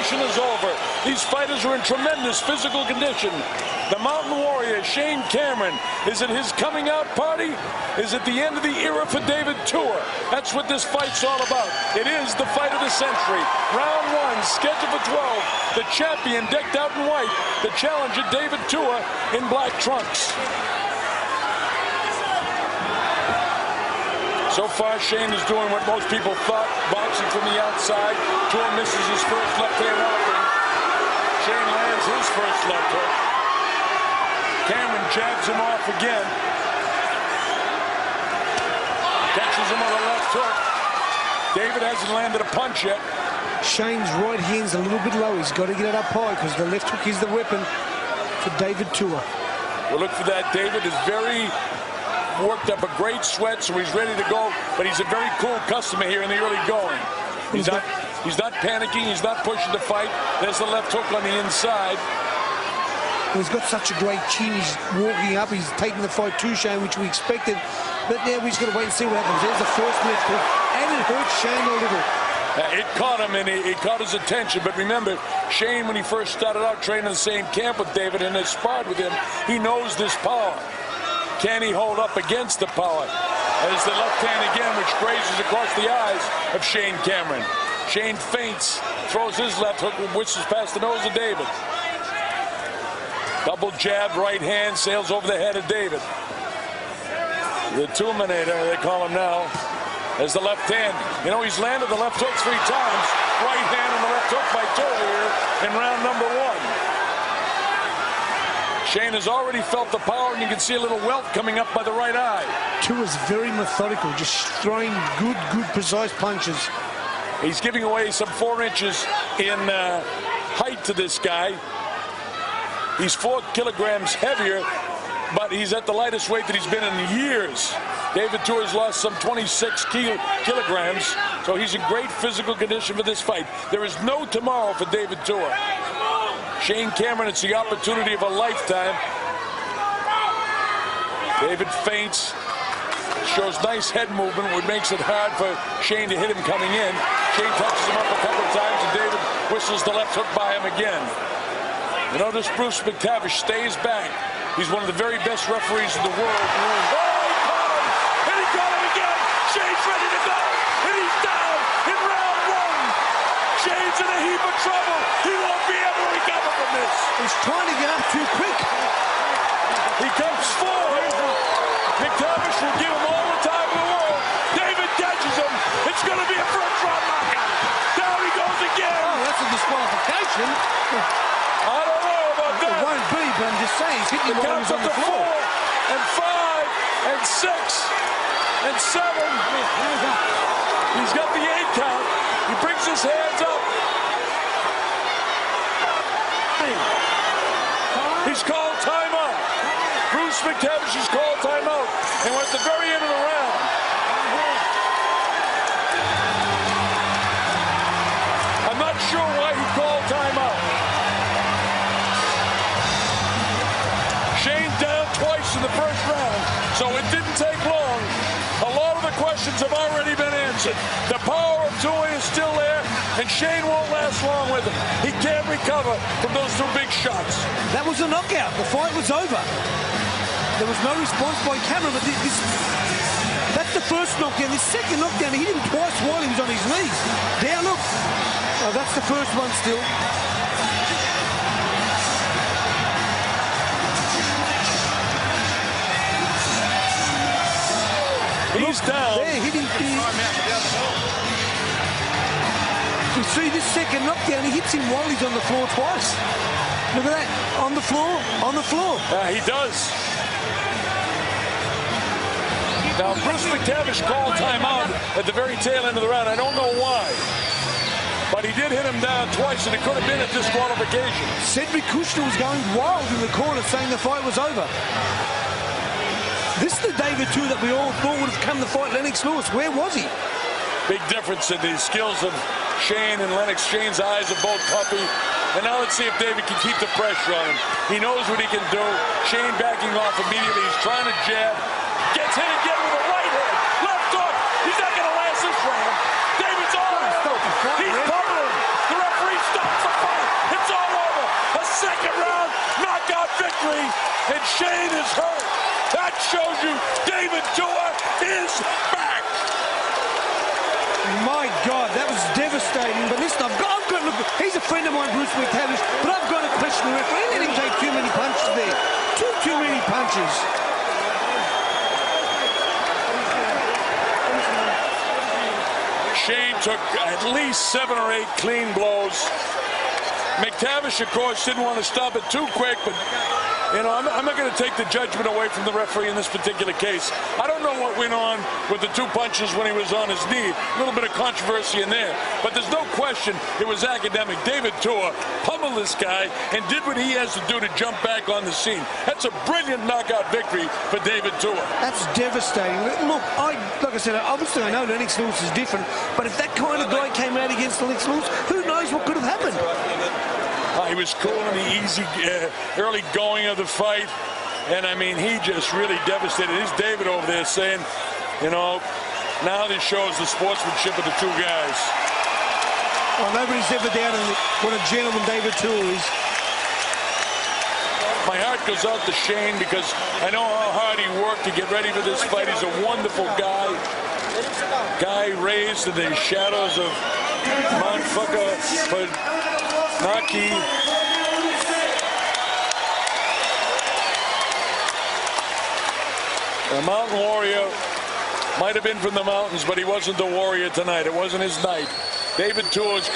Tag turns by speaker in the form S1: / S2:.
S1: intermission is over. These fighters are in tremendous physical condition. The Mountain Warrior, Shane Cameron, is it his coming out party? Is it the end of the era for David Tuah? That's what this fight's all about. It is the fight of the century. Round one, scheduled for 12. The champion decked out in white. The challenger, David Tuah, in black trunks. So far, Shane is doing what most people thought, boxing from the outside. Tuah misses his first left-hand offering. Shane lands his first left hook. Cameron jabs him off again. Catches him with a left hook. David hasn't landed a punch yet.
S2: Shane's right hand's a little bit low. He's got to get it up high because the left hook is the weapon for David Tuah.
S1: We'll look for that. David is very worked up a great sweat, so he's ready to go. But he's a very cool customer here in the early going. He's not panicking. He's not pushing the fight. There's the left hook on the inside.
S2: He's got such a great chin. He's walking up. He's taking the fight to Shane, which we expected. But now we're just going to wait and see what happens. There's the first left hook, and it hurt Shane a little.
S1: It caught him, and it caught his attention. But remember, Shane, when he first started out training in the same camp with David and has sparred with him, he knows this power. Can he hold up against the power? As the left hand again, which grazes across the eyes of Shane Cameron. Shane feints, throws his left hook, whistles past the nose of David. Double jab, right hand, sails over the head of David. The Tuminator, they call him now, as the left hand. You know, he's landed the left hook 3 times. Right hand on the left hook by Tuah here in round number 1. Shane has already felt the power, and you can see a little welt coming up by the right eye.
S2: Tuah's very methodical, just throwing good, precise punches.
S1: He's giving away some 4 inches in height to this guy. He's 4 kilograms heavier, but he's at the lightest weight that he's been in years. David Tuah has lost some 26 kilograms, so he's in great physical condition for this fight. There is no tomorrow for David Tuah. Shane Cameron, it's the opportunity of a lifetime. David feints, shows nice head movement, which makes it hard for Shane to hit him coming in. Shane touches him up a couple of times, and David whistles the left hook by him again. You notice Bruce McTavish stays back. He's one of the very best referees in the world. Oh, he caught him! And he caught him again! Shane's ready to go! And he's down in round 1! Shane's in a heap of trouble! He won't be able to recover from this!
S2: He's trying to get up too quick.
S1: He comes forward. McTavish will give him all the time in the world. David catches him. It's going to be a first-round knockout. Down he goes again.
S2: Oh, that's a disqualification.
S1: I don't know about that.
S2: It won't be, but I'm just saying he's hitting him while he's on the floor.
S1: 4 and 5 and 6 and 7. He's got the 8 count. He brings his hands up. He's called timeout. Bruce McTavish has called timeout. And we're at the very end of the round. I'm not sure why he called timeout. Shane down twice in the first round, so it didn't take long. A lot of the questions have already been answered. The power of Tuah is still there, and Shane won't last long with him. He can't recover from those 2 big shots.
S2: That was a knockout. The fight was over. There was no response by Cameron, but that's the first knockdown. The second knockdown, he hit him twice while he was on his knees. There, look. Oh, that's the first one still.
S1: He's down.
S2: There, hitting. You see this second knockdown, he hits him while he's on the floor twice. Look at that. On the floor, on the floor.
S1: He does. Now, Bruce McTavish called timeout at the very tail end of the round. I don't know why. But he did hit him down twice, and it could have been a disqualification.
S2: Cedric Kushner was going wild in the corner, saying the fight was over. This is the David Tuah that we all thought would have come to fight Lennox Lewis. Where was he?
S1: Big difference in the skills of Shane and Lennox. Shane's eyes are both puffy. And now let's see if David can keep the pressure on him. He knows what he can do. Shane backing off immediately. He's trying to jab. Gets hit again with a right hand. Left hook. He's not going to last this round. David's on. He's pummeling. The referee stops the fight. and Shane is hurt. That shows you David Tua is back.
S2: My God, that was devastating. But listen, I've got to look. He's a friend of mine, Bruce McTavish, but I've got to question the referee. Let him take too many punches there. Too many punches.
S1: Shane took at least 7 or 8 clean blows. McTavish, of course, didn't want to stop it too quick, but, you know, I'm not going to take the judgment away from the referee in this particular case. I don't know what went on with the 2 punches when he was on his knee. A little bit of controversy in there, but there's no question it was academic. David Tua pummeled this guy and did what he has to do to jump back on the scene. That's a brilliant knockout victory for David Tua.
S2: That's devastating. Look, like I said, obviously I know Lennox Lewis is different, but if that kind of guy came out against Lennox Lewis, who knows what could have happened?
S1: He was cool in the easy, early going of the fight. And, I mean, he just really devastated. Here's David over there saying, you know, now this shows the sportsmanship of the 2 guys.
S2: Well, nobody's ever doubted what a gentleman David Tua is.
S1: My heart goes out to Shane because I know how hard he worked to get ready for this fight. He's a wonderful guy. Guy raised in the shadows of Mount Naki. A mountain warrior, might have been from the mountains, but he wasn't the warrior tonight. It wasn't his night. David Tua's